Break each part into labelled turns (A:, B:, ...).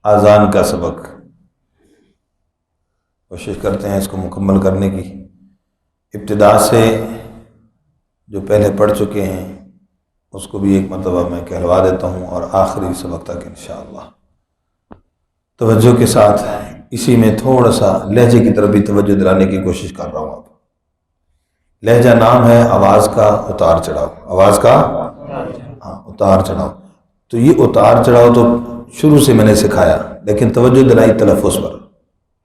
A: आज़ान का सबक। कोशिश करते हैं इसको मुकम्मल करने की। इब्तिदा से जो पहले पढ़ चुके हैं उसको भी एक मरतबा मैं कहलवा देता हूँ और आखिरी सबक तक इंशाअल्लाह तवज्जो के साथ इसी में थोड़ा सा लहजे की तरफ भी तवज्जो दिलाने की कोशिश कर रहा हूँ। अब लहजा नाम है आवाज़ का उतार चढ़ाव। आवाज़ का उतार चढ़ाव। तो ये उतार चढ़ाव तो शुरू से मैंने सिखाया, लेकिन तवज्जो दिलाई तलफ़्फ़ुज़ पर।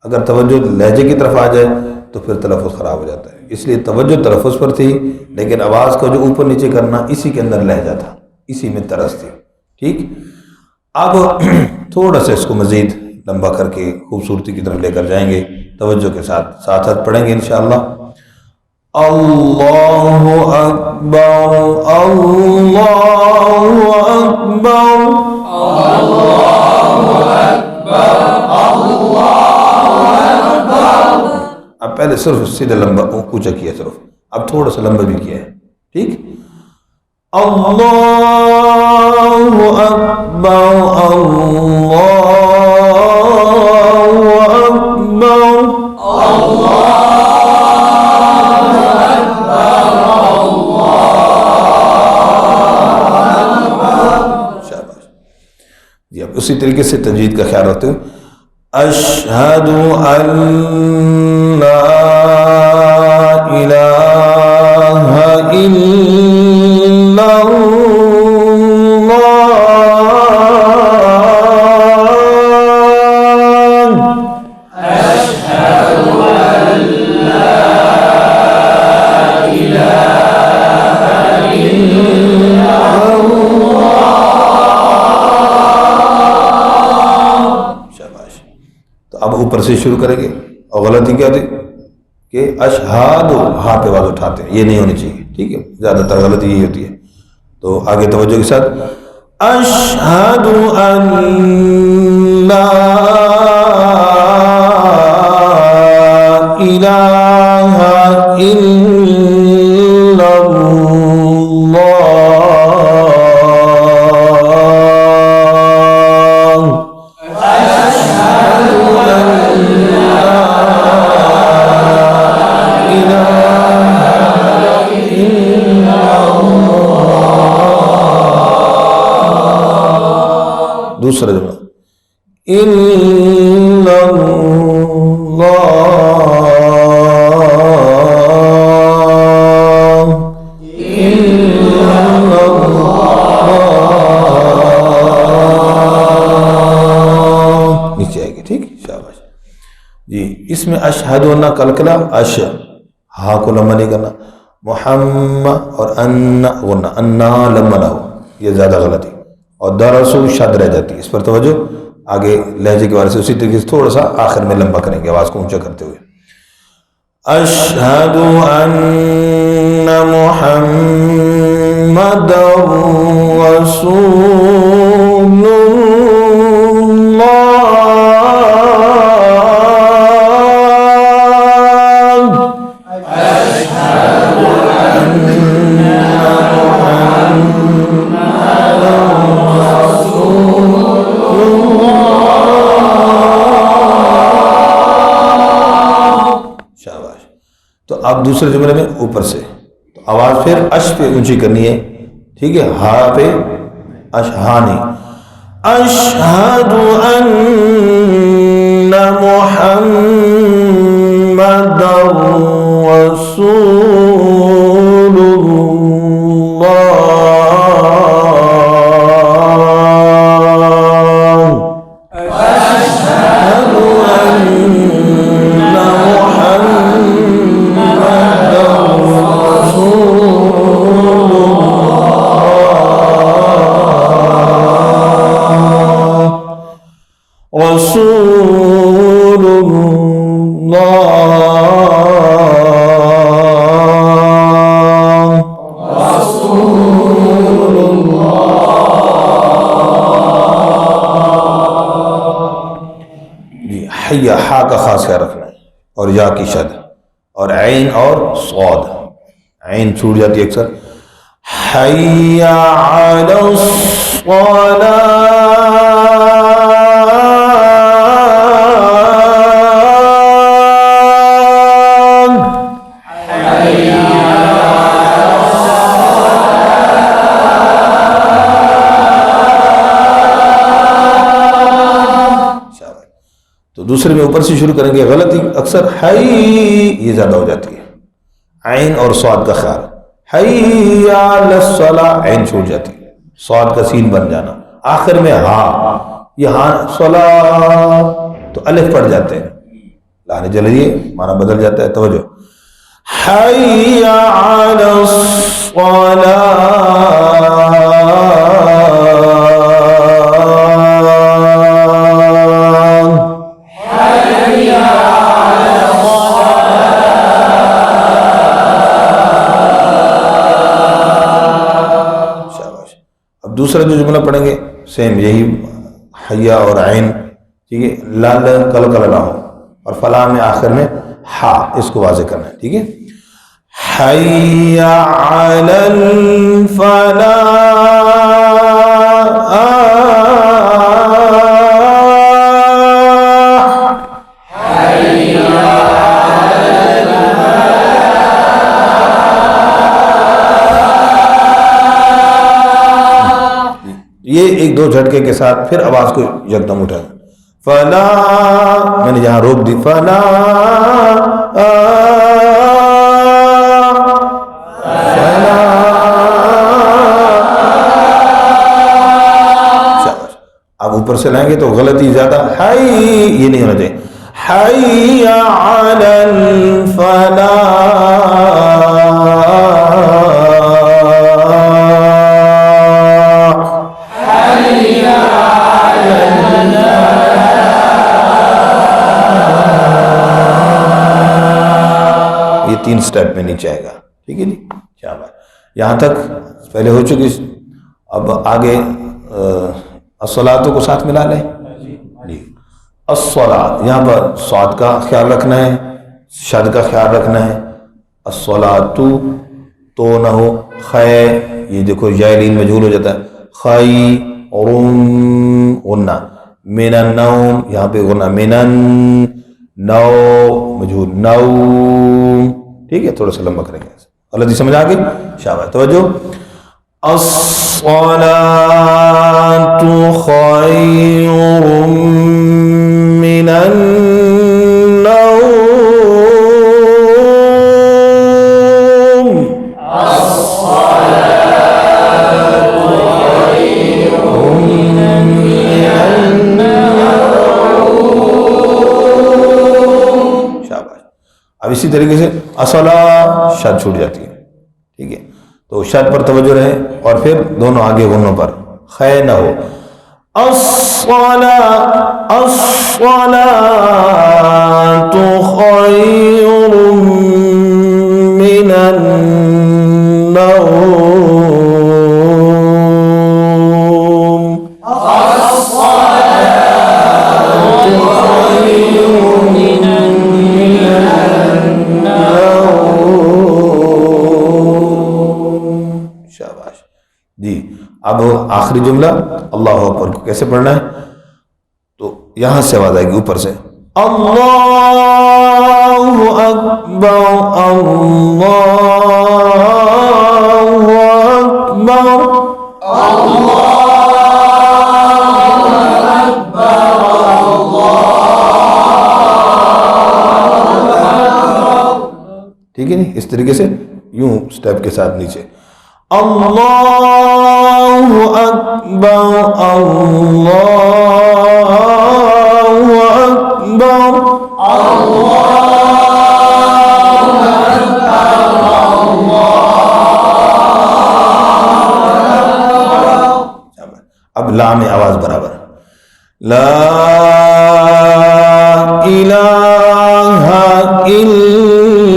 A: अगर तवज्जो लहजे की तरफ आ जाए तो फिर तलफ़्फ़ुज़ ख़राब हो जाता है। इसलिए तवज्जो तलफ़्फ़ुज़ पर थी, लेकिन आवाज़ का जो ऊपर नीचे करना इसी के अंदर लहजा था, इसी में तरस थी। ठीक, अब थोड़ा सा इसको मज़ीद लंबा करके खूबसूरती की तरफ लेकर जाएंगे। तवज्जो के साथ साथ पढ़ेंगे इंशाअल्लाह। अल्लाहु अकबर, अल्लाहु अकबर, अल्लाहु अकबर, अल्लाहु अकबर। अब पहले सिर्फ सीधा लंबा ऊंचा किया, सिर्फ अब थोड़ा सा लंबा भी किया है। ठीक, अल्लाहु अकबर, अल्लाहु अकबर, अल्लाहु उसी तरीके से तजवीद का ख्याल रखते हुए अशहदु अल्ला इलाहा इल्लल्लाह, अशहदु अल्ला इलाहा इल्लल्लाह। अब ऊपर से शुरू करेंगे और गलती क्या थी कि अशहादु हा पे आवाज उठाते हैं, ये नहीं होनी चाहिए। ठीक है, ज्यादातर गलती यही होती है। तो आगे तवज्जो के साथ अशहादु अल्ला इलाहा इल्लल्लाह, दूसरा जुमला नीचे आएगी। ठीक, शाबाश जी। इसमें अशहदु अन्ना कलकला, अश हा को लंबा नहीं करना, मुहम्मद और अन्ना वन्ना, अन्ना लंबा ना हो, ये ज्यादा गलती। और दरसु शद रह जाती है, इस पर तवज्जो। आगे लहजे के बारे से उसी तरीके से थोड़ा सा आखिर में लंबा करेंगे आवाज को ऊंचा करते हुए। अशहदु अन्ना मुहम्मदर तो अब दूसरे जुमले में ऊपर से तो आवाज फिर अश पे ऊंची करनी है। ठीक है, हा पे अश, हा नहीं। अशहदु अन्ना मुहम्मदर हैया, हा का खास ख्याल रखना है, और या की शद, और ऐन और सौद, ऐन छूट जाती है अक्सर। हैया अला दूसरे में ऊपर से शुरू करेंगे, गलती अक्सर हई ये ज़्यादा हो जाती है, आइन और स्वाद का ख्याल, हय्या अलस्सला आइन छूट जाती है, स्वाद का सीन बन जाना, आखिर में हा, ये हा सला तो अलिफ पड़ जाते हैं, लाने चलिए माना बदल जाता है। तवज्जो, हय्या अलस्सला, दूसरा जो जुमला पढ़ेंगे सेम यही, हय्या और आइन, ठीक है, लाल कल कल ना हो, और फला में आखिर में हा, इसको वाज़े करना है, ठीक है। हय्या अलल ये एक दो झटके के साथ फिर आवाज को यकदम उठाए, फला, मैंने यहां रोक दी, फला अब ऊपर से लाएंगे तो गलती ज्यादा, हाय ये नहीं होना चाहिए, हय्या अलल फला, तीन स्टेप में नीचे आएगा, ठीक है जी। क्या बात, यहाँ तक पहले हो चुकी। अब आगे अस्सलातों को साथ मिला लें जी। अस्सलात, यहाँ पर स्वाद का ख्याल रखना है, शद का ख्याल रखना है। अस्सलातु तो न हो, खै, ये देखो यालीन मजहूल हो जाता है, खई और गुन्ना, मिनन नौम, यहाँ पे गुन्ना, मिनन नौ मजहूल नौ, ठीक है, थोड़ा सा लंबा करेंगे, गलती समझ आ गई, शाबाश। तवज्जो, अस्सलातु खैरुम मिनन नौम, अस्सलातु खैरुम मिनन नौम, शाबाश। अब इसी तरीके से असला शद छूट जाती है, ठीक है, तो शद पर तवज्जो रहे, और फिर दोनों आगे गुन्नों पर खै न हो। अस्सलातु खैरुम मिनन नौम, अस्सलातु खैरुम मिनन जी। अब आखिरी जुमला अल्लाह अकबर को कैसे पढ़ना है, तो यहां से आवाज आएगी ऊपर से, अल्लाहु अकबर, अल्लाहु अकबर, अल्लाहु अकबर, ठीक है नी, इस तरीके से यूं स्टेप के साथ नीचे, अल्लाहु अकबर, अल्लाहु अकबर, अल्लाहु अकबर। अब ला में आवाज बराबर, ला इलाहा इल्लल्लाह,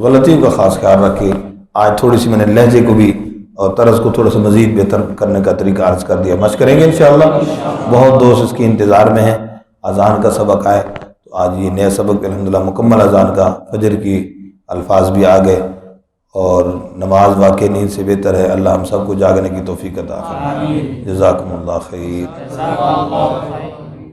A: गलतियों का ख़ास ख्याल रखे। आज थोड़ी सी मैंने लहजे को भी और तर्ज को थोड़ा सा मज़ीद बेहतर करने का तरीका अर्ज़ कर दिया। मश करेंगे इंशाअल्लाह। बहुत दोस्त इसके इंतज़ार में हैं। अज़ान का सबक आए तो आज ये नया सबक अल्हम्दुलिल्लाह मुकम्मल अज़ान का फजर की अल्फाज भी आ गए और नमाज वाकई नींद से बेहतर है। अल्लाह हम सबको जागने की तौफीक अता फरमाए। जज़ाकुमुल्लाह खैर।